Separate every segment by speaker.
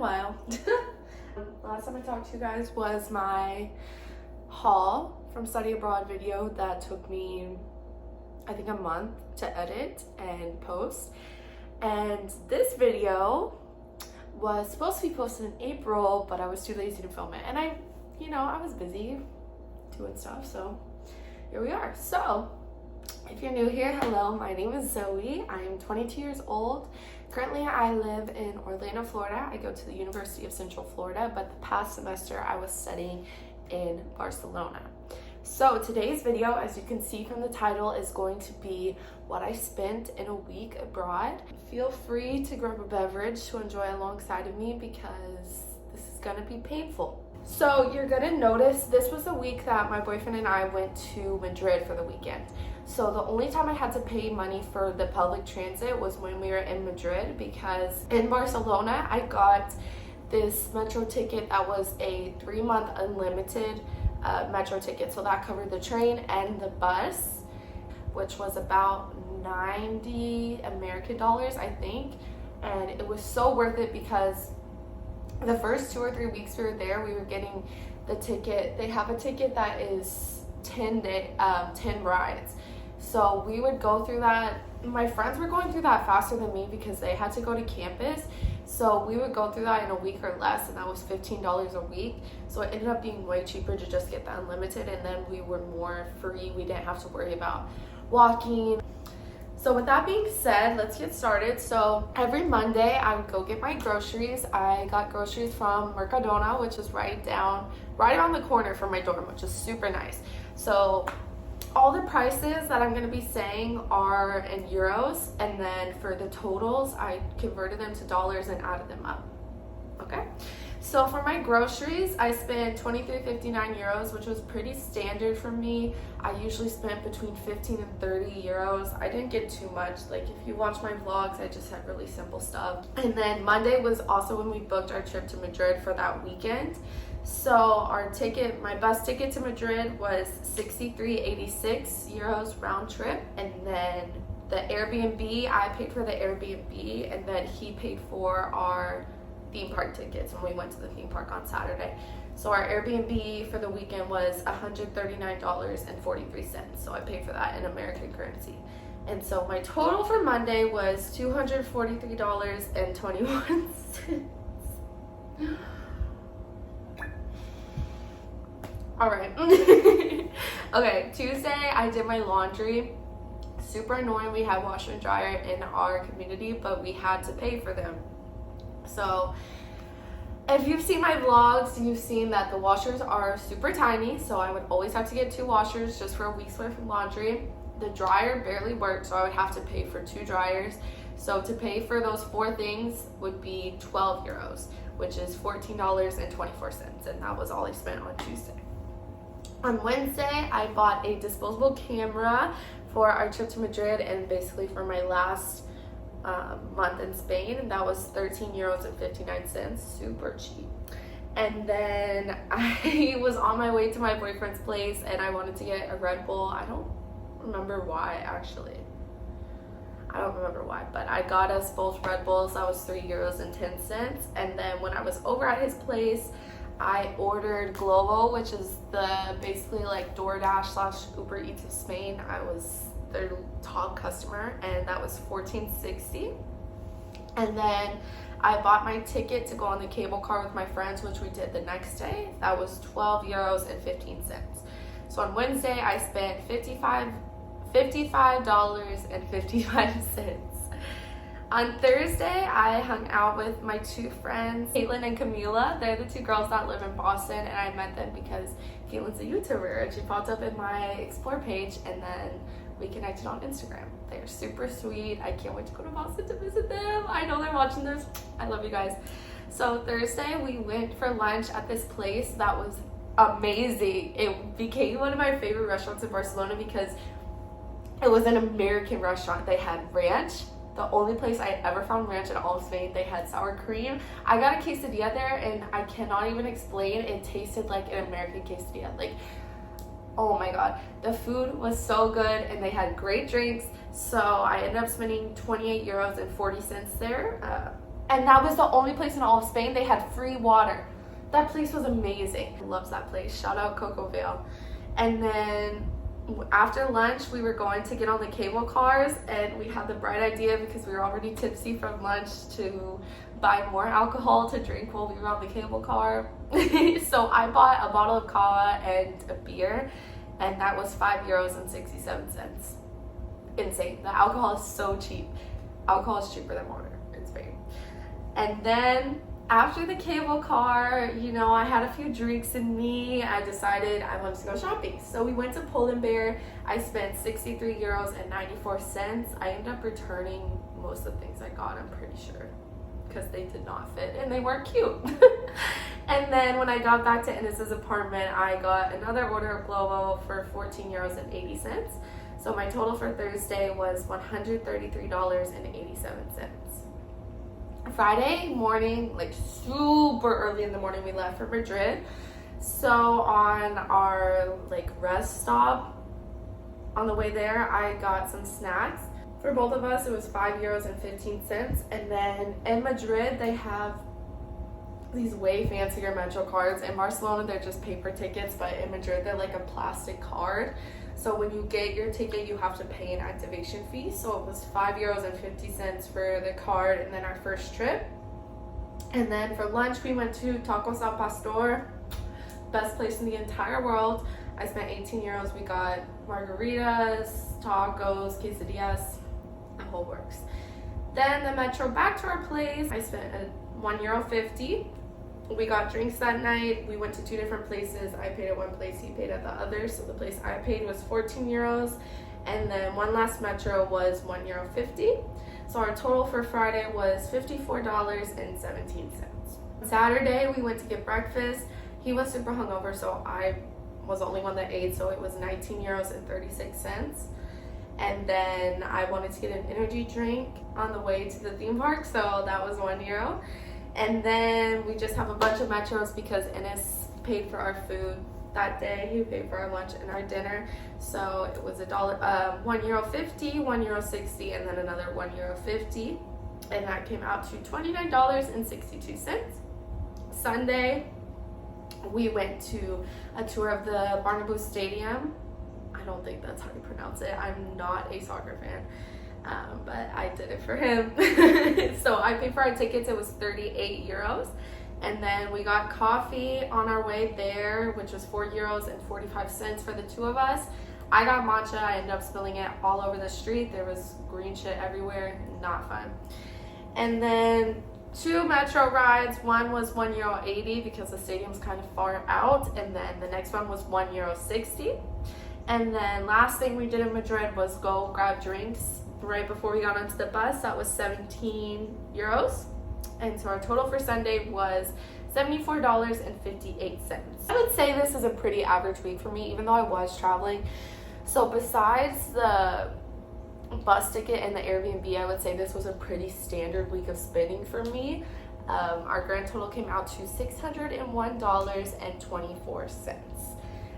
Speaker 1: while. Last time I talked to you guys was my haul from study abroad video that took me, I think, a month to edit and post. And this video was supposed to be posted in April, but I was too lazy to film it. And I was busy doing stuff, so here we are. So if you're new here, hello, my name is Zoe. I am 22 years old. Currently, I live in Orlando, Florida. I go to the University of Central Florida, but the past semester I was studying in Barcelona. So today's video, as you can see from the title, is going to be what I spent in a week abroad. Feel free to grab a beverage to enjoy alongside of me because this is gonna be painful. So you're gonna notice this was a week that my boyfriend and I went to Madrid for the weekend. So the only time I had to pay money for the public transit was when we were in Madrid, because in Barcelona I got this metro ticket that was a 3-month unlimited metro ticket. So that covered the train and the bus, which was about 90 American dollars, I think. And it was so worth it because the first 2 or 3 weeks we were there, we were getting the ticket. They have a ticket that is 10 rides. So we would go through that. My friends were going through that faster than me because they had to go to campus. So we would go through that in a week or less, and that was $15 a week. So it ended up being way cheaper to just get the unlimited, and then we were more free. We didn't have to worry about walking. So with that being said, let's get started. So every Monday I would go get my groceries. I got groceries from Mercadona, which is right around the corner from my dorm, which is super nice. So all the prices that I'm going to be saying are in euros, and then for the totals I converted them to dollars and added them up. Okay, so for my groceries I spent 23.59 euros, which was pretty standard for me. I usually spent between 15 and 30 euros. I didn't get too much. Like, if you watch my vlogs, I just had really simple stuff. And then Monday was also when we booked our trip to Madrid for that weekend. So my bus ticket to Madrid was 63.86 euros round trip, and then the Airbnb, I paid for the Airbnb, and then he paid for our theme park tickets when we went to the theme park on Saturday. So our Airbnb for the weekend was $139.43. So I paid for that in American currency. And so my total for Monday was $243.21. All right. Okay, Tuesday I did my laundry. Super annoying. We had washer and dryer in our community, but we had to pay for them. So if you've seen my vlogs, you've seen that the washers are super tiny, so I would always have to get 2 washers just for a week's worth of laundry. The dryer barely worked, so I would have to pay for 2 dryers. So to pay for those 4 things would be 12 euros, which is $14.24, and that was all I spent on Tuesday. On Wednesday, I bought a disposable camera for our trip to Madrid and basically for my last month in Spain, and that was 13.59 euros, super cheap. And then I was on my way to my boyfriend's place and I wanted to get a Red Bull. I don't remember why, actually. I don't remember why, but I got us both Red Bulls. That was 3.10 euros. And then when I was over at his place, I ordered Glovo, which is the basically like DoorDash / Uber Eats of Spain. I was their top customer, and that was $14.60. And then I bought my ticket to go on the cable car with my friends, which we did the next day. That was $12.15. So on Wednesday I spent $55.55. On Thursday, I hung out with my 2 friends, Caitlin and Camila. They're the 2 girls that live in Boston, and I met them because Caitlin's a YouTuber, and she popped up in my Explore page, and then we connected on Instagram. They're super sweet. I can't wait to go to Boston to visit them. I know they're watching this. I love you guys. So Thursday, we went for lunch at this place that was amazing. It became one of my favorite restaurants in Barcelona because it was an American restaurant. They had ranch. The only place I ever found ranch in all of Spain. They had sour cream. I got a quesadilla there, and I cannot even explain. It tasted like an American quesadilla. Like, oh my god, the food was so good, and they had great drinks. So I ended up spending 28.40 euros there. And that was the only place in all of Spain they had free water. That place was amazing. Loves that place. Shout out Coco Vale. And then after lunch, we were going to get on the cable cars, and we had the bright idea, because we were already tipsy from lunch, to buy more alcohol to drink while we were on the cable car. So I bought a bottle of cava and a beer, and that was €5.67. Insane. The alcohol is so cheap. Alcohol is cheaper than water in Spain. And then after the cable car, you know, I had a few drinks in me. I decided I wanted to go shopping. So we went to Pull & Bear. I spent €63.94. I ended up returning most of the things I got, I'm pretty sure, because they did not fit and they weren't cute. And then when I got back to Enes's apartment, I got another order of Glovo for €14.80. So my total for Thursday was $133.87. Friday morning, like super early in the morning, we left for Madrid. So on our like rest stop on the way there, I got some snacks. For both of us, it was €5.15. And then in Madrid, they have these way fancier Metro cards. In Barcelona, they're just paper tickets, but in Madrid, they're like a plastic card. So when you get your ticket, you have to pay an activation fee. So it was €5.50 for the card, and then our first trip. And then for lunch, we went to Tacos Al Pastor, best place in the entire world. I spent €18. We got margaritas, tacos, quesadillas, the whole works. Then the metro back to our place, I spent €1.50. We got drinks that night. We went to 2 different places. I paid at one place, he paid at the other. So the place I paid was €14. And then one last metro was €1.50. So our total for Friday was $54.17. Saturday, we went to get breakfast. He was super hungover, so I was the only one that ate. So it was €19.36. And then I wanted to get an energy drink on the way to the theme park. So that was €1. And then we just have a bunch of metros because Enes paid for our food that day. He paid for our lunch and our dinner. So it was €1.50, €1.60, and then another €1.50. And that came out to $29.62. Sunday, we went to a tour of the Bernabeu Stadium. I don't think that's how you pronounce it. I'm not a soccer fan. But I did it for him. So I paid for our tickets. It was €38. And then we got coffee on our way there, which was €4.45 for the 2 of us. I got matcha. I ended up spilling it all over the street. There was green shit everywhere. Not fun. And then 2 metro rides. One was €1.80 because the stadium's kind of far out. And then the next one was €1.60. And then last thing we did in Madrid was go grab drinks right before we got onto the bus. That was €17. And so our total for Sunday was $74.58. I would say this is a pretty average week for me, even though I was traveling. So besides the bus ticket and the Airbnb, I would say this was a pretty standard week of spending for me. Our grand total came out to $601.24.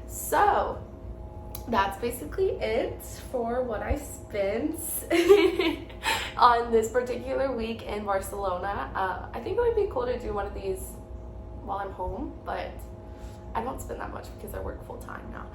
Speaker 1: So that's basically it for what I spent on this particular week in Barcelona. I think it would be cool to do one of these while I'm home, but I don't spend that much because I work full time now.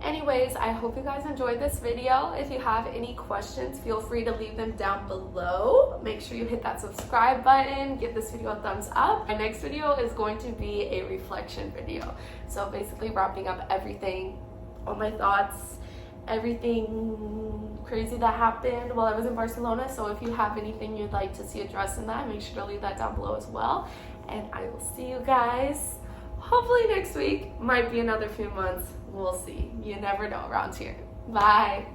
Speaker 1: Anyways, I hope you guys enjoyed this video. If you have any questions, feel free to leave them down below. Make sure you hit that subscribe button, give this video a thumbs up. My next video is going to be a reflection video. So basically wrapping up everything, all my thoughts, everything crazy that happened while I was in Barcelona. So if you have anything you'd like to see addressed in that, make sure to leave that down below as well. And I will see you guys hopefully next week. Might be another few months. We'll see. You never know around here. Bye.